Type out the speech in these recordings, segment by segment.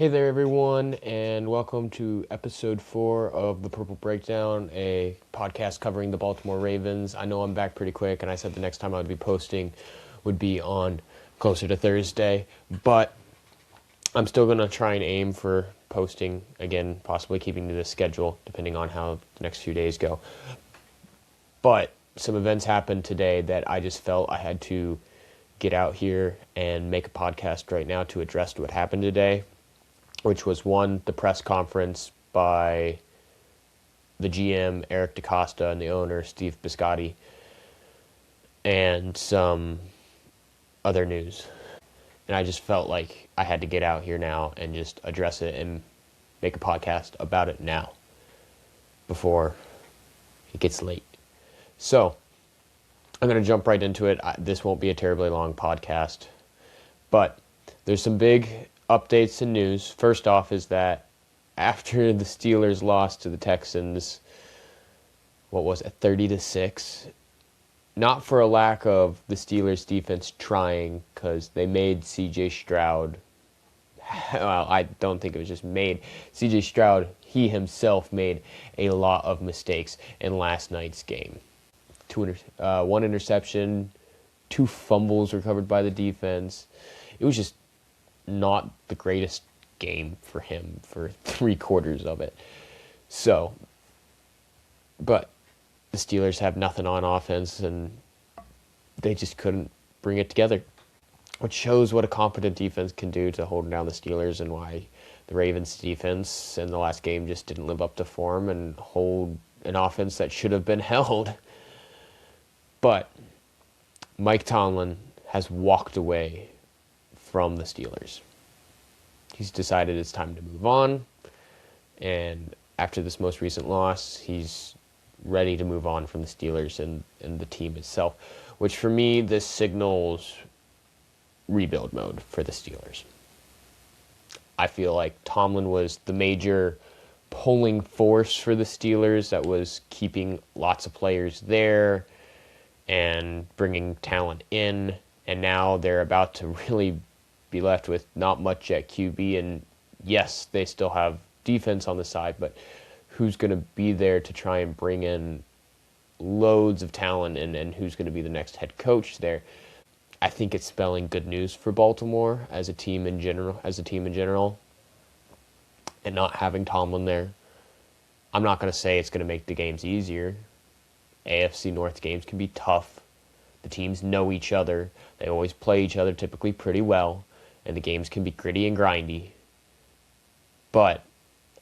Hey there, everyone, and welcome to episode 4 of the Purple Breakdown, a podcast covering the Baltimore Ravens. I know I'm back pretty quick, and I said the next time I would be posting would be on closer to Thursday, but I'm still going to try and aim for posting again, possibly keeping to this schedule, depending on how the next few days go. But some events happened today that I just felt I had to get out here and make a podcast right now to address what happened today, which was one, the press conference by the GM, Eric DaCosta, and the owner, Steve Biscotti, and some other news. And I just felt like I had to get out here now and just address it and make a podcast about it now before it gets late. So I'm going to jump right into it. This won't be a terribly long podcast, but there's some big updates and news. First off is that after the Steelers lost to the Texans, 30-6, not for a lack of the Steelers defense trying, because they made C.J. Stroud, well, I don't think it was just made. C.J. Stroud, he himself made a lot of mistakes in last night's game. One interception, 2 fumbles recovered by the defense. It was just not the greatest game for him for 3/4 of it. So, but the Steelers have nothing on offense, and they just couldn't bring it together, which shows what a competent defense can do to hold down the Steelers, and why the Ravens defense in the last game just didn't live up to form and hold an offense that should have been held. But Mike Tomlin has walked away from the Steelers. He's decided it's time to move on, and after this most recent loss, he's ready to move on from the Steelers and the team itself, which for me, this signals rebuild mode for the Steelers. I feel like Tomlin was the major pulling force for the Steelers that was keeping lots of players there and bringing talent in, and now they're about to really be left with not much at QB, and yes, they still have defense on the side, but who's going to be there to try and bring in loads of talent, and who's going to be the next head coach there? I think it's spelling good news for Baltimore as a team in general, and not having Tomlin there. I'm not going to say it's going to make the games easier. AFC North games can be tough. The teams know each other. They always play each other typically pretty well, and the games can be gritty and grindy. But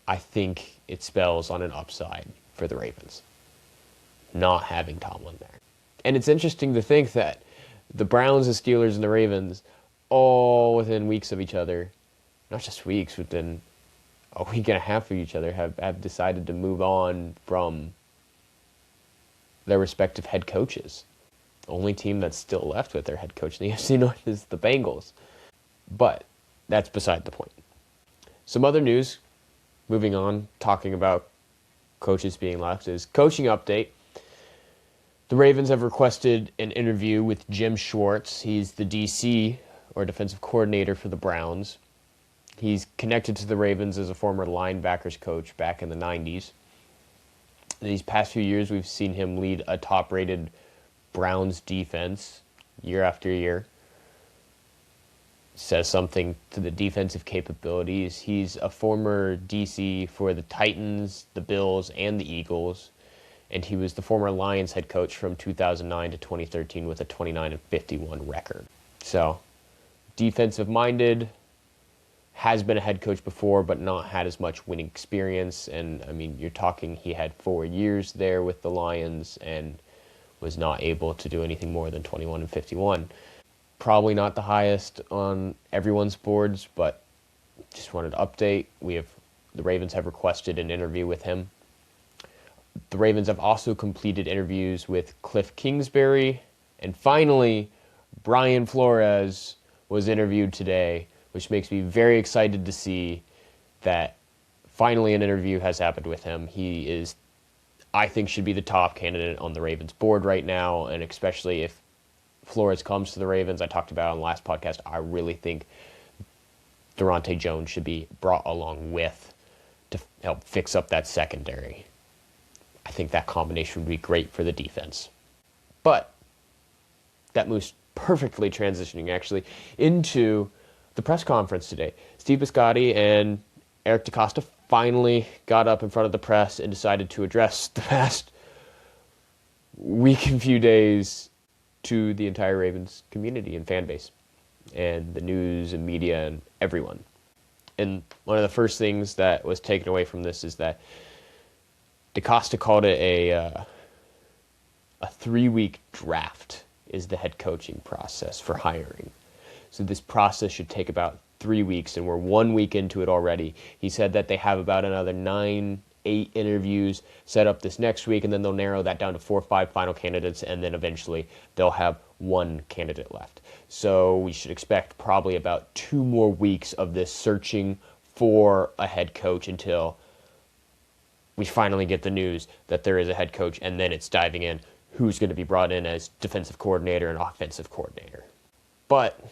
I think it spells on an upside for the Ravens, not having Tomlin there. And it's interesting to think that the Browns, the Steelers, and the Ravens, all within weeks of each other, not just weeks, within a week and a half of each other, have decided to move on from their respective head coaches. The only team that's still left with their head coach in the AFC North is the Bengals. But that's beside the point. Some other news, moving on, talking about coaches being left, is coaching update. The Ravens have requested an interview with Jim Schwartz. He's the DC, or defensive coordinator, for the Browns. He's connected to the Ravens as a former linebackers coach back in the 90s. These past few years, we've seen him lead a top-rated Browns defense year after year. Says something to the defensive capabilities. He's a former DC for the Titans, the Bills, and the Eagles, and he was the former Lions head coach from 2009 to 2013 with a 29-51 record. So, defensive-minded, has been a head coach before, but not had as much winning experience. And, I mean, you're talking he had 4 years there with the Lions and was not able to do anything more than 21-51. Probably not the highest on everyone's boards, but just wanted to update. The Ravens have requested an interview with him. The Ravens have also completed interviews with Cliff Kingsbury, and finally, Brian Flores was interviewed today, which makes me very excited to see that finally an interview has happened with him. He is, I think, should be the top candidate on the Ravens board right now, and especially if Flores comes to the Ravens. I talked about on the last podcast, I really think Durante Jones should be brought along with to help fix up that secondary. I think that combination would be great for the defense. But that moves perfectly transitioning, actually, into the press conference today. Steve Biscotti and Eric DeCosta finally got up in front of the press and decided to address the past week and few days to the entire Ravens community and fan base and the news and media and everyone. And one of the first things that was taken away from this is that DeCosta called it a 3-week draft is the head coaching process for hiring. So this process should take about 3 weeks, and we're 1 week into it already. He said that they have about another 9-8 interviews set up this next week, and then they'll narrow that down to 4 or 5 final candidates, and then eventually they'll have 1 candidate left. So we should expect probably about 2 more weeks of this searching for a head coach until we finally get the news that there is a head coach, and then it's diving in who's going to be brought in as defensive coordinator and offensive coordinator. But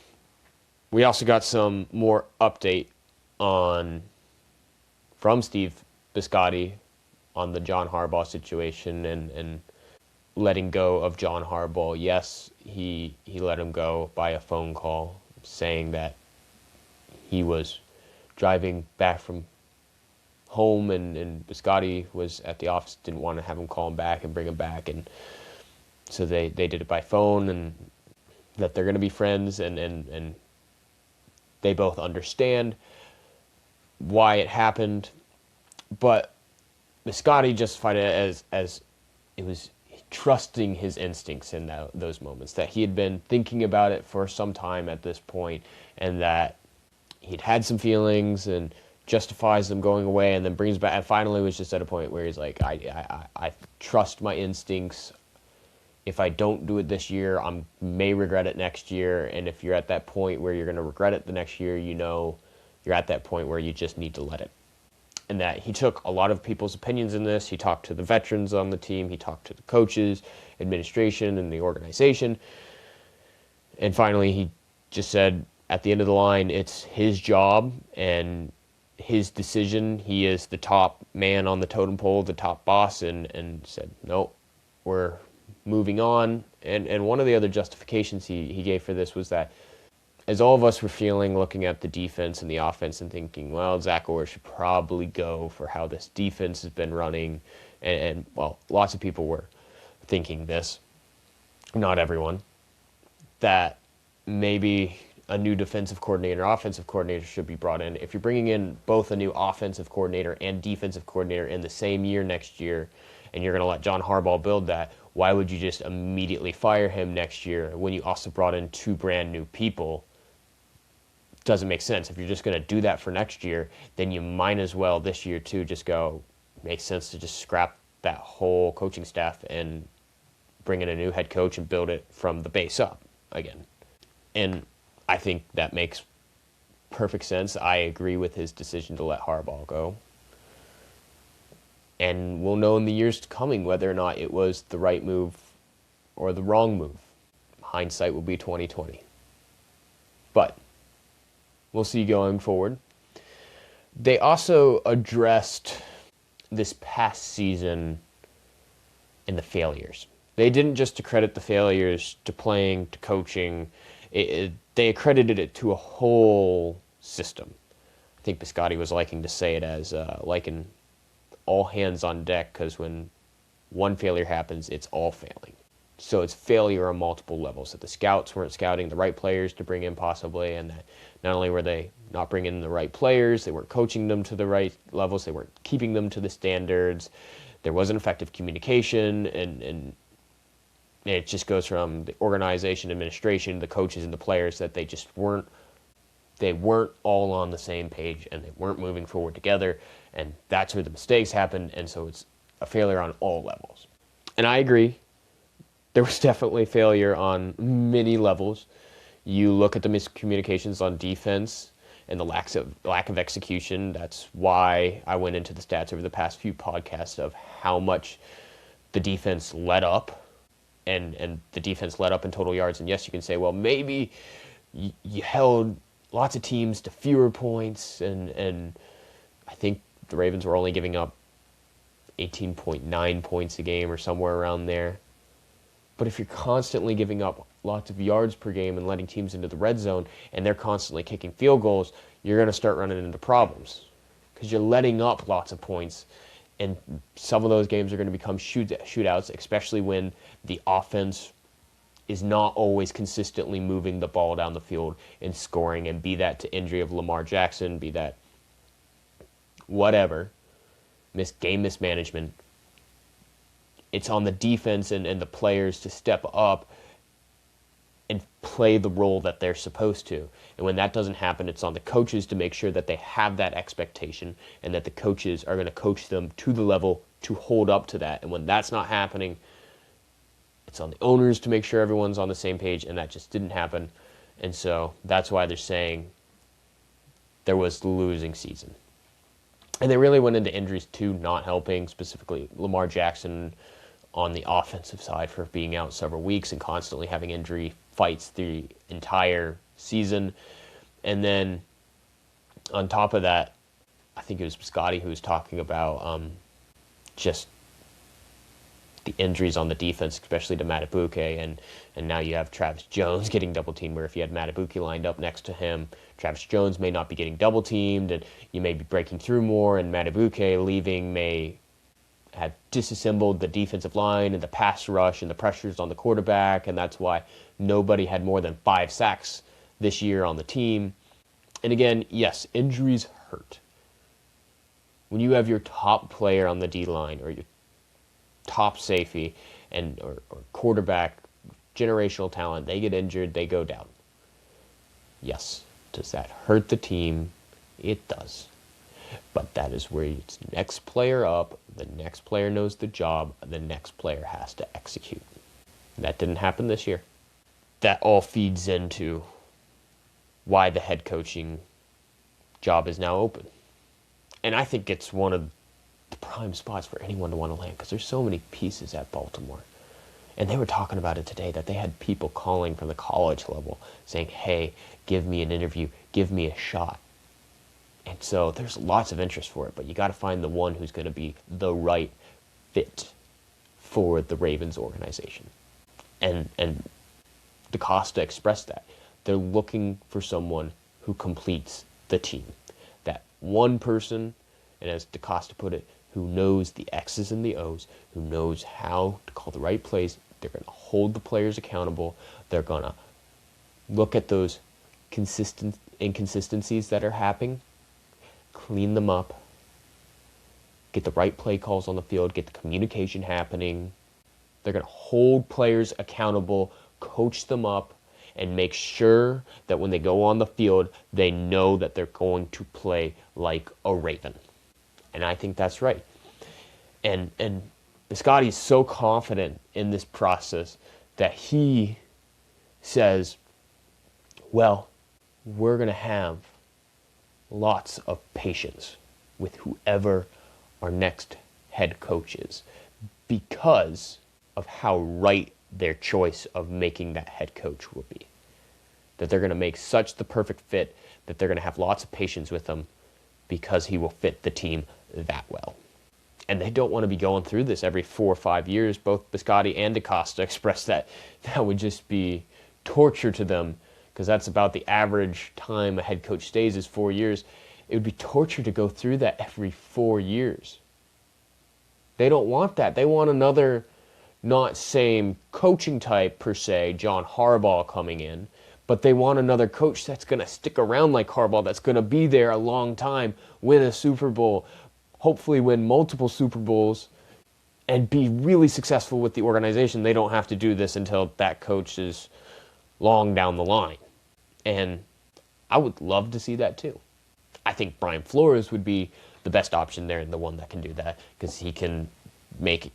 we also got some more update from Steve Biscotti on the John Harbaugh situation and letting go of John Harbaugh. Yes, he let him go by a phone call, saying that he was driving back from home and Biscotti was at the office, didn't want to have him call him back and bring him back, and so they did it by phone, and that they're going to be friends, and they both understand why it happened. But Biscotti justified it as it was trusting his instincts in those moments, that he had been thinking about it for some time at this point, and that he'd had some feelings and justifies them going away and then brings back, and finally was just at a point where he's like, I trust my instincts. If I don't do it this year, I may regret it next year. And if you're at that point where you're going to regret it the next year, you know you're at that point where you just need to let it. And that he took a lot of people's opinions in this. He talked to the veterans on the team. He talked to the coaches, administration, and the organization. And finally, he just said, at the end of the line, it's his job and his decision. He is the top man on the totem pole, the top boss, and said, no, we're moving on. And one of the other justifications he gave for this was that as all of us were feeling, looking at the defense and the offense and thinking, well, Zach Orr should probably go for how this defense has been running. And well, lots of people were thinking this, not everyone, that maybe a new defensive coordinator, offensive coordinator should be brought in. If you're bringing in both a new offensive coordinator and defensive coordinator in the same year next year, and you're going to let John Harbaugh build that, why would you just immediately fire him next year when you also brought in 2 brand new people? Doesn't make sense. If you're just going to do that for next year, then you might as well this year too just go, makes sense to just scrap that whole coaching staff and bring in a new head coach and build it from the base up again. And I think that makes perfect sense. I agree with his decision to let Harbaugh go. And we'll know in the years coming whether or not it was the right move or the wrong move. Hindsight will be 2020. But we'll see going forward. They also addressed this past season and the failures. They didn't just accredit the failures to playing, to coaching. They accredited it to a whole system. I think Biscotti was liking to say it as like an all hands on deck, because when one failure happens, it's all failing. So it's failure on multiple levels, that the scouts weren't scouting the right players to bring in possibly, and that not only were they not bringing in the right players, they weren't coaching them to the right levels, they weren't keeping them to the standards, there wasn't effective communication, and it just goes from the organization, administration, the coaches, and the players, that they just weren't all on the same page, and they weren't moving forward together, and that's where the mistakes happened, and so it's a failure on all levels. And I agree, there was definitely failure on many levels. You look at the miscommunications on defense and the lack of execution. That's why I went into the stats over the past few podcasts of how much the defense let up, and the defense let up in total yards. And yes, you can say, well, maybe you held lots of teams to fewer points, and I think the Ravens were only giving up 18.9 points a game or somewhere around there. But if you're constantly giving up lots of yards per game and letting teams into the red zone, and they're constantly kicking field goals, you're going to start running into problems because you're letting up lots of points. And some of those games are going to become shootouts, especially when the offense is not always consistently moving the ball down the field and scoring, and be that to injury of Lamar Jackson, be that whatever, game mismanagement. It's on the defense and the players to step up and play the role that they're supposed to. And when that doesn't happen, it's on the coaches to make sure that they have that expectation and that the coaches are going to coach them to the level to hold up to that. And when that's not happening, it's on the owners to make sure everyone's on the same page, and that just didn't happen. And so that's why they're saying there was the losing season. And they really went into injuries too, not helping, specifically Lamar Jackson on the offensive side for being out several weeks and constantly having injury fights the entire season. And then on top of that, I think it was Scotty who was talking about just the injuries on the defense, especially to Matabuke, and now you have Travis Jones getting double teamed, where if you had Matabuke lined up next to him, Travis Jones may not be getting double teamed, and you may be breaking through more, and Matabuke leaving may have disassembled the defensive line and the pass rush and the pressures on the quarterback, and that's why nobody had more than 5 sacks this year on the team. And again, yes, injuries hurt. When you have your top player on the D-line or your top safety or quarterback, generational talent, they get injured, they go down. Yes. Does that hurt the team? It does. But that is where it's next player up, the next player knows the job, the next player has to execute. That didn't happen this year. That all feeds into why the head coaching job is now open. And I think it's one of the prime spots for anyone to want to land, because there's so many pieces at Baltimore. And they were talking about it today, that they had people calling from the college level saying, hey, give me an interview, give me a shot. And so there's lots of interest for it, but you got to find the one who's going to be the right fit for the Ravens organization. And DaCosta expressed that. They're looking for someone who completes the team. That one person, and as DaCosta put it, who knows the X's and the O's, who knows how to call the right plays. They're going to hold the players accountable. They're going to look at those inconsistencies that are happening, clean them up, get the right play calls on the field, get the communication happening. They're going to hold players accountable, coach them up, and make sure that when they go on the field, they know that they're going to play like a Raven. And I think that's right. And Biscotti's so confident in this process that he says, well, we're going to have lots of patience with whoever our next head coach is, because of how right their choice of making that head coach will be. That they're going to make such the perfect fit that they're going to have lots of patience with him because he will fit the team that well. And they don't want to be going through this every 4 or 5 years. Both Biscotti and DaCosta expressed that would just be torture to them, because that's about the average time a head coach stays is 4 years. It would be torture to go through that every 4 years. They don't want that. They want another, not same coaching type per se, John Harbaugh coming in, but they want another coach that's going to stick around like Harbaugh, that's going to be there a long time, win a Super Bowl, hopefully win multiple Super Bowls, and be really successful with the organization. They don't have to do this until that coach is long down the line. And I would love to see that too. I think Brian Flores would be the best option there and the one that can do that, because he can make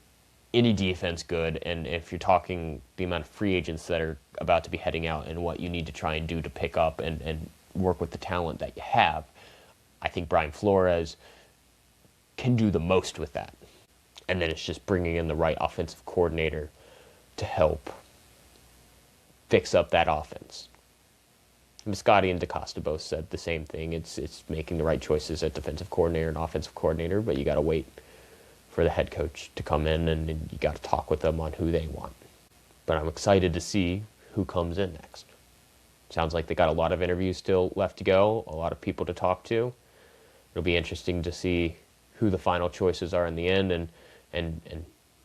any defense good. And if you're talking the amount of free agents that are about to be heading out and what you need to try and do to pick up and work with the talent that you have, I think Brian Flores can do the most with that. And then it's just bringing in the right offensive coordinator to help fix up that offense. Biscotti and DaCosta both said the same thing. It's making the right choices at defensive coordinator and offensive coordinator, but you got to wait for the head coach to come in, and you got to talk with them on who they want. But I'm excited to see who comes in next. Sounds like they got a lot of interviews still left to go, a lot of people to talk to. It'll be interesting to see who the final choices are in the end, and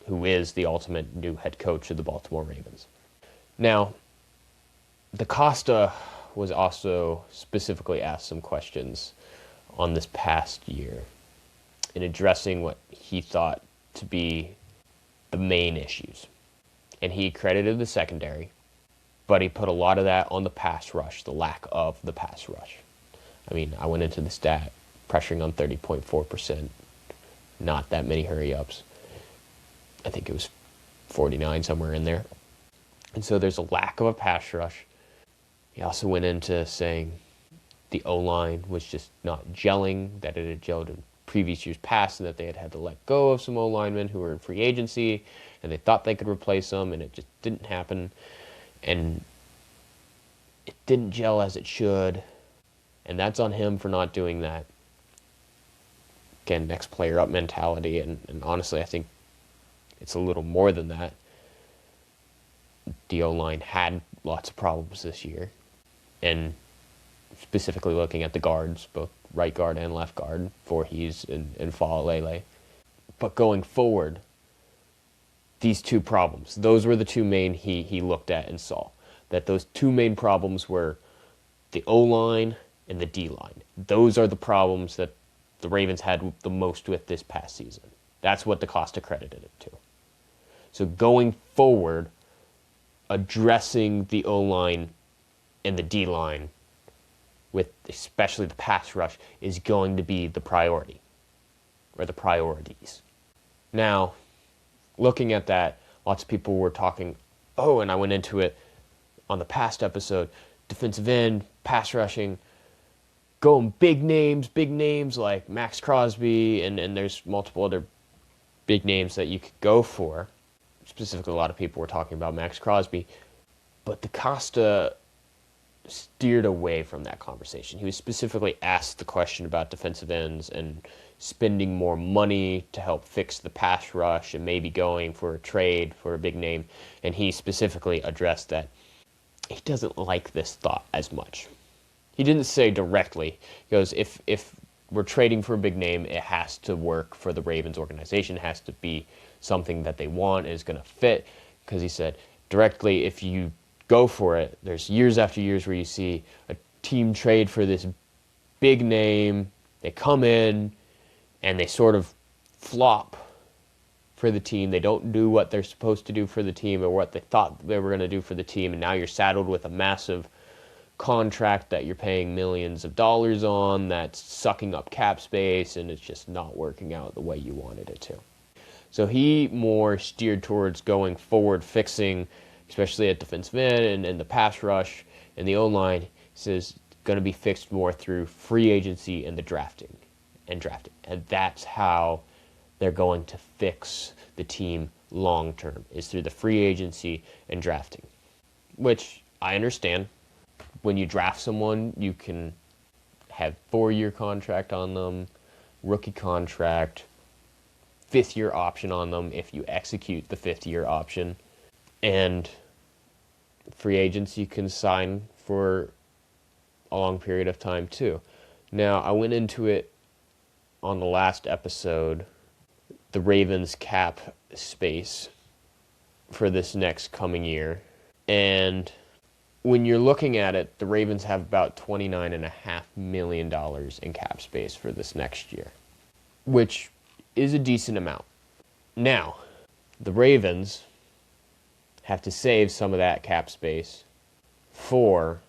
who is the ultimate new head coach of the Baltimore Ravens. Now, DaCosta was also specifically asked some questions on this past year in addressing what he thought to be the main issues. And he credited the secondary, but he put a lot of that on the pass rush, the lack of the pass rush. I mean, I went into the stat, pressuring on 30.4%, not that many hurry-ups. I think it was 49, somewhere in there. And so there's a lack of a pass rush. He also went into saying the O-line was just not gelling, that it had gelled in previous years past, and that they had to let go of some O-linemen who were in free agency, and they thought they could replace them, and it just didn't happen. And it didn't gel as it should, and that's on him for not doing that. Again, next player up mentality, and honestly, I think it's a little more than that. The O-line had lots of problems this year, and specifically looking at the guards, both right guard and left guard, Voorhees and Faalele. But going forward, these two problems, those were the two main he looked at and saw. That those two main problems were the O-line and the D-line. Those are the problems that the Ravens had the most with this past season. That's what DaCosta credited it to. So going forward, addressing the O-line and the D-line, with especially the pass rush, is going to be the priority, or the priorities. Now, looking at that, lots of people were talking, and I went into it on the past episode, defensive end, pass rushing, going big names like Max Crosby, and there's multiple other big names that you could go for. Specifically, a lot of people were talking about Max Crosby, but DaCosta steered away from that conversation. He was specifically asked the question about defensive ends and spending more money to help fix the pass rush and maybe going for a trade for a big name, and he specifically addressed that he doesn't like this thought as much. He didn't say directly. He goes, if we're trading for a big name, it has to work for the Ravens organization. It has to be something that they want and is going to fit. Because he said, directly, if you go for it, there's years after years where you see a team trade for this big name. They come in and they sort of flop for the team. They don't do what they're supposed to do for the team or what they thought they were going to do for the team. And now you're saddled with a massive contract that you're paying millions of dollars on, that's sucking up cap space, and it's just not working out the way you wanted it to. So he more steered towards going forward, fixing, especially at defensive end and the pass rush and the O-line. He says going to be fixed more through free agency and the drafting. And that's how they're going to fix the team long term, is through the free agency and drafting. Which I understand. When you draft someone, you can have 4-year contract on them, rookie contract, 5th-year option on them if you execute the 5th-year option. And free agents you can sign for a long period of time too. Now, I went into it on the last episode, the Ravens cap space for this next coming year. And when you're looking at it, the Ravens have about $29.5 million in cap space for this next year, which is a decent amount. Now, the Ravens have to save some of that cap space for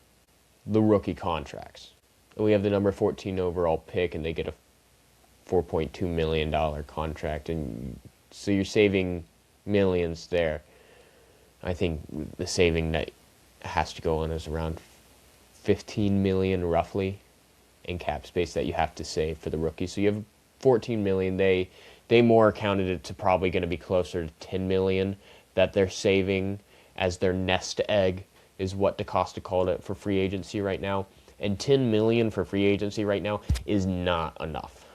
the rookie contracts. And we have the number 14 overall pick, and they get a $4.2 million contract, and so you're saving millions there. I think the saving that has to go on is around $15 million roughly in cap space that you have to save for the rookie. So you have $14 million. They more counted it to probably going to be closer to $10 million that they're saving as their nest egg is what DaCosta called it for free agency right now. And $10 million for free agency right now is not enough.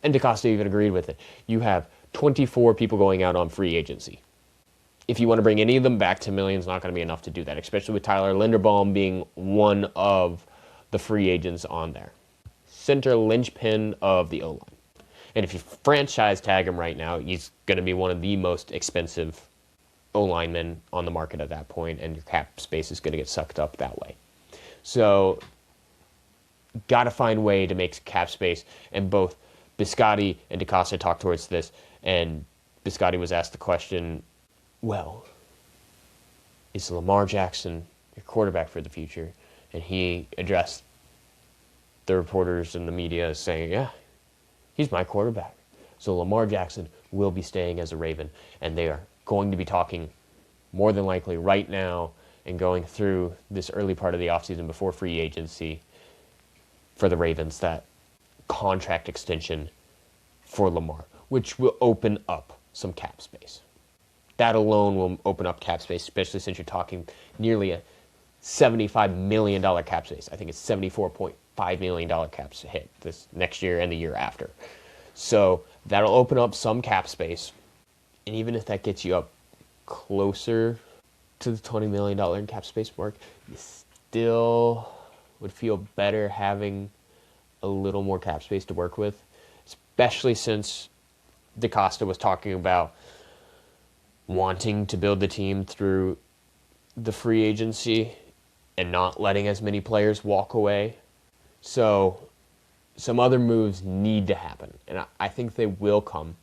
And DaCosta even agreed with it. You have 24 people going out on free agency. If you want to bring any of them back, $10 million is not going to be enough to do that, especially with Tyler Linderbaum being one of the free agents on there. Center linchpin of the O-line. And if you franchise tag him right now, he's going to be one of the most expensive O-linemen on the market at that point, and your cap space is going to get sucked up that way. So, got to find a way to make cap space, and both Biscotti and DaCosta talked towards this, and Biscotti was asked the question, well, is Lamar Jackson your quarterback for the future? And he addressed the reporters and the media saying, yeah, he's my quarterback. So Lamar Jackson will be staying as a Raven, and they are going to be talking more than likely right now and going through this early part of the offseason before free agency for the Ravens, that contract extension for Lamar, which will open up some cap space. That alone will open up cap space, especially since you're talking nearly a $75 million cap space. I think it's $74.5 million cap hit this next year and the year after. So that'll open up some cap space. And even if that gets you up closer to the $20 million in cap space mark, you still would feel better having a little more cap space to work with, especially since DaCosta was talking about wanting to build the team through the free agency and not letting as many players walk away. So some other moves need to happen, and I think they will come.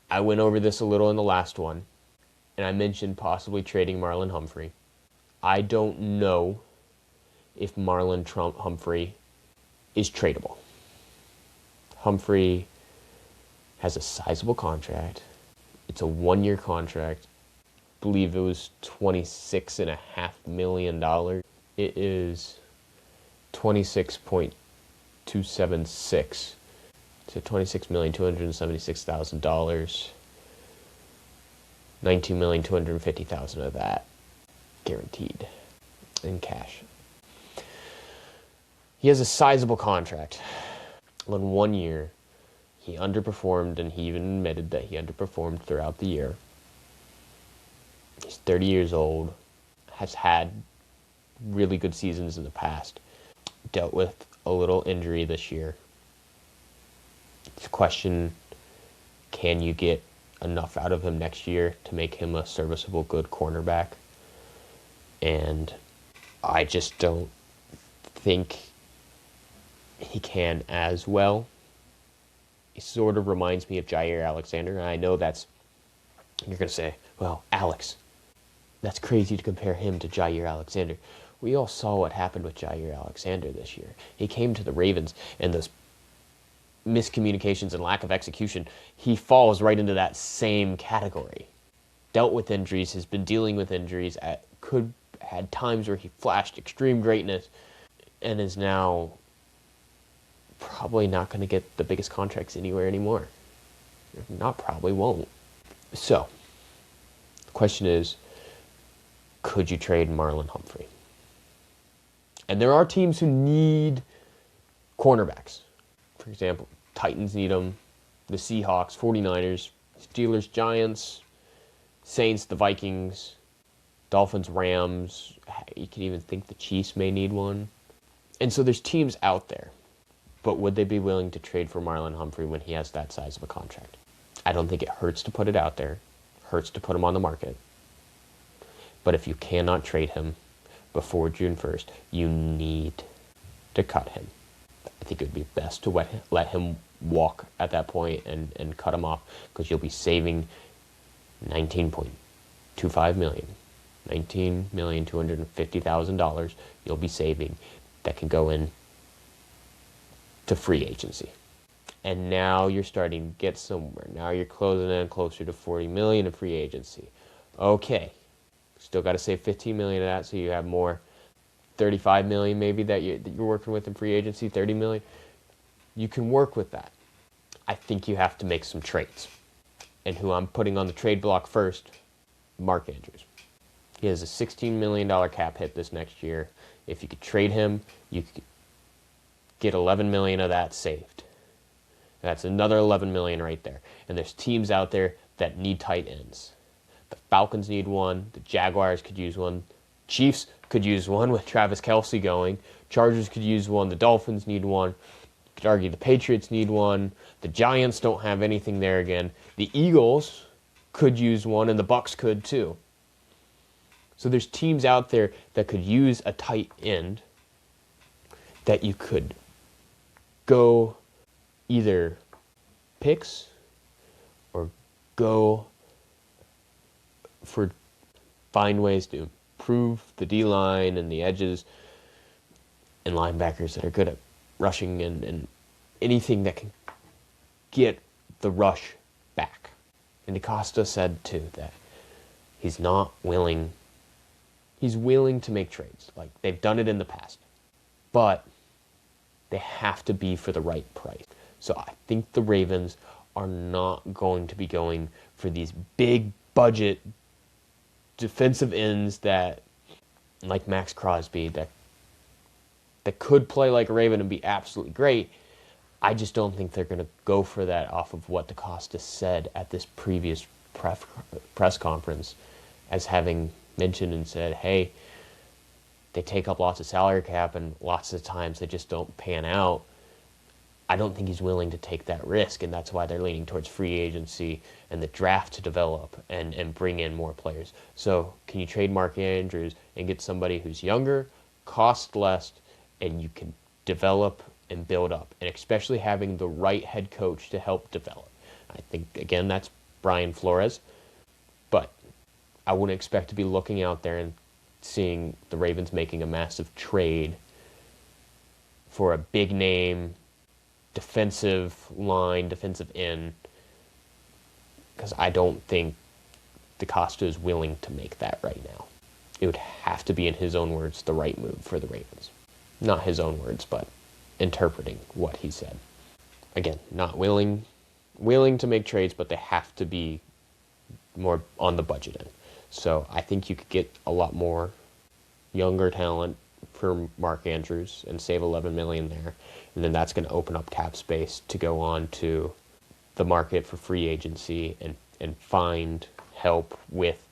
I went over this a little in the last one, and I mentioned possibly trading Marlon Humphrey. I don't know if Marlon Humphrey is tradable. Humphrey has a sizable contract. It's a one-year contract. I believe it was $26.5 million. It is 26.276 to $26,276,000. $19,250,000 of that guaranteed in cash. He has a sizable contract. On 1 year, he underperformed, and he even admitted that he underperformed throughout the year. He's 30 years old, has had really good seasons in the past, dealt with a little injury this year. It's a question, can you get enough out of him next year to make him a serviceable, good cornerback? And I just don't think he can as well. He sort of reminds me of Jair Alexander. And I know that's, you're going to say, well, Alex, that's crazy to compare him to Jair Alexander. We all saw what happened with Jair Alexander this year. He came to the Ravens, and those miscommunications and lack of execution, he falls right into that same category. Dealt with injuries, has been dealing with injuries, had times where he flashed extreme greatness, and is now probably not going to get the biggest contracts anywhere anymore. Not probably, won't. So, the question is, could you trade Marlon Humphrey? And there are teams who need cornerbacks. For example, Titans need them, the Seahawks, 49ers, Steelers, Giants, Saints, the Vikings, Dolphins, Rams. You can even think the Chiefs may need one. And so there's teams out there. But would they be willing to trade for Marlon Humphrey when he has that size of a contract? I don't think it hurts to put it out there. Hurts to put him on the market. But if you cannot trade him before June 1st, you need to cut him. I think it would be best to let him walk at that point and cut him off, because you'll be saving $19.25 million. $19,250,000 you'll be saving that can go in to free agency. And now you're starting to get somewhere. Now you're closing in closer to $40 million in free agency. Okay. Still got to save $15 million of that, so you have more. $35 million maybe that you're working with in free agency, $30 million. You can work with that. I think you have to make some trades. And who I'm putting on the trade block first, Mark Andrews. He has a $16 million cap hit this next year. If you could trade him, you could get $11 million of that saved. That's another $11 million right there. And there's teams out there that need tight ends. The Falcons need one. The Jaguars could use one. Chiefs could use one with Travis Kelce going. Chargers could use one. The Dolphins need one. You could argue the Patriots need one. The Giants don't have anything there again. The Eagles could use one, and the Bucs could too. So there's teams out there that could use a tight end that you could go either picks or go for find ways to improve the D-line and the edges and linebackers that are good at rushing and anything that can get the rush back. And DeCosta said too that he's willing to make trades. Like, they've done it in the past. But they have to be for the right price. So I think the Ravens are not going to be going for these big budget defensive ends that, like Max Crosby, that could play like a Raven and be absolutely great. I just don't think they're going to go for that off of what DeCosta said at this previous press conference, as having mentioned and said, hey, they take up lots of salary cap and lots of times they just don't pan out. I don't think he's willing to take that risk, and that's why they're leaning towards free agency and the draft to develop and bring in more players. So can you trade Mark Andrews and get somebody who's younger, cost less, and you can develop and build up, and especially having the right head coach to help develop? I think, again, that's Brian Flores, but I wouldn't expect to be looking out there and seeing the Ravens making a massive trade for a big name defensive line, defensive end, because I don't think DeCosta is willing to make that right now. It would have to be, in his own words, the right move for the Ravens. Not his own words, but interpreting what he said. Again, not willing to make trades, but they have to be more on the budget end. So I think you could get a lot more younger talent for Mark Andrews and save $11 million there. And then that's going to open up cap space to go on to the market for free agency and find help with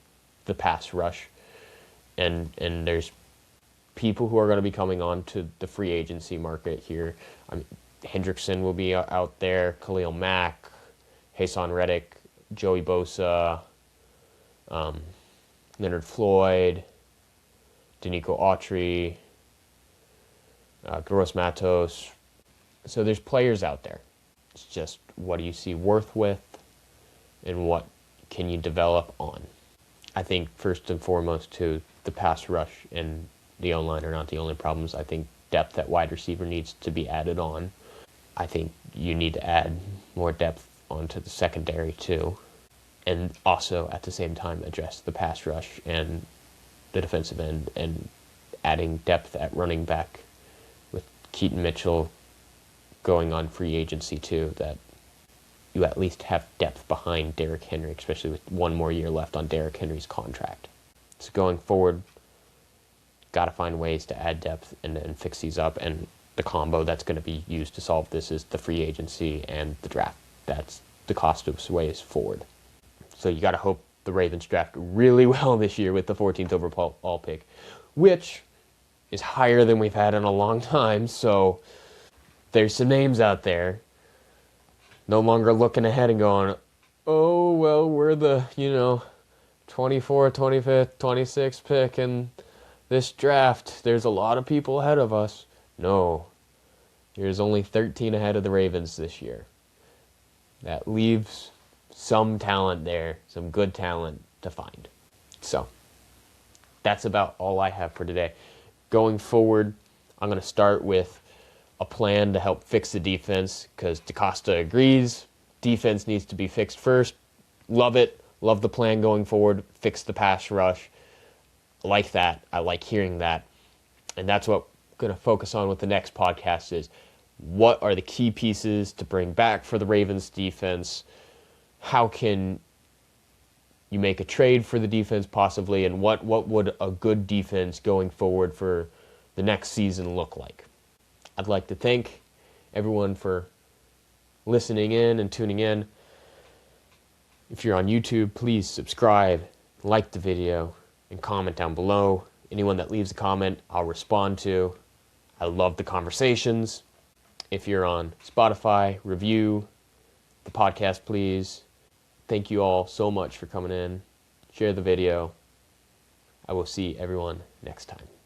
the pass rush. And there's people who are going to be coming on to the free agency market here. I mean, Hendrickson will be out there, Khalil Mack, Hassan Reddick, Joey Bosa, Leonard Floyd, Danico Autry, Gross Matos. So there's players out there. It's just, what do you see worth with and what can you develop on? I think first and foremost, too, the pass rush and the O-line are not the only problems. I think depth at wide receiver needs to be added on. I think you need to add more depth onto the secondary, too. And also, at the same time, address the pass rush and the defensive end, and adding depth at running back with Keaton Mitchell going on free agency too, that you at least have depth behind Derrick Henry, especially with one more year left on Derrick Henry's contract. So going forward, got to find ways to add depth and fix these up, and the combo that's going to be used to solve this is the free agency and the draft. That's DeCosta's ways forward. So you got to hope the Ravens draft really well this year with the 14th overall pick, which is higher than we've had in a long time. So there's some names out there no longer looking ahead and going, oh, well, we're the, 24th, 25th, 26th pick in this draft. There's a lot of people ahead of us. No, there's only 13 ahead of the Ravens this year. That leaves some talent there, some good talent to find. So that's about all I have for today. Going forward, I'm going to start with a plan to help fix the defense, because DeCosta agrees defense needs to be fixed first. Love it. Love the plan going forward. Fix the pass rush. I like that. I like hearing that. And that's what I'm going to focus on with the next podcast is, what are the key pieces to bring back for the Ravens defense? How can you make a trade for the defense possibly, and what would a good defense going forward for the next season look like. I'd like to thank everyone for listening in and tuning in. If you're on YouTube, please subscribe, like the video, and comment down below. Anyone that leaves a comment, I'll respond to. I love the conversations. If you're on Spotify, review the podcast, please. Thank you all so much for coming in. Share the video. I will see everyone next time.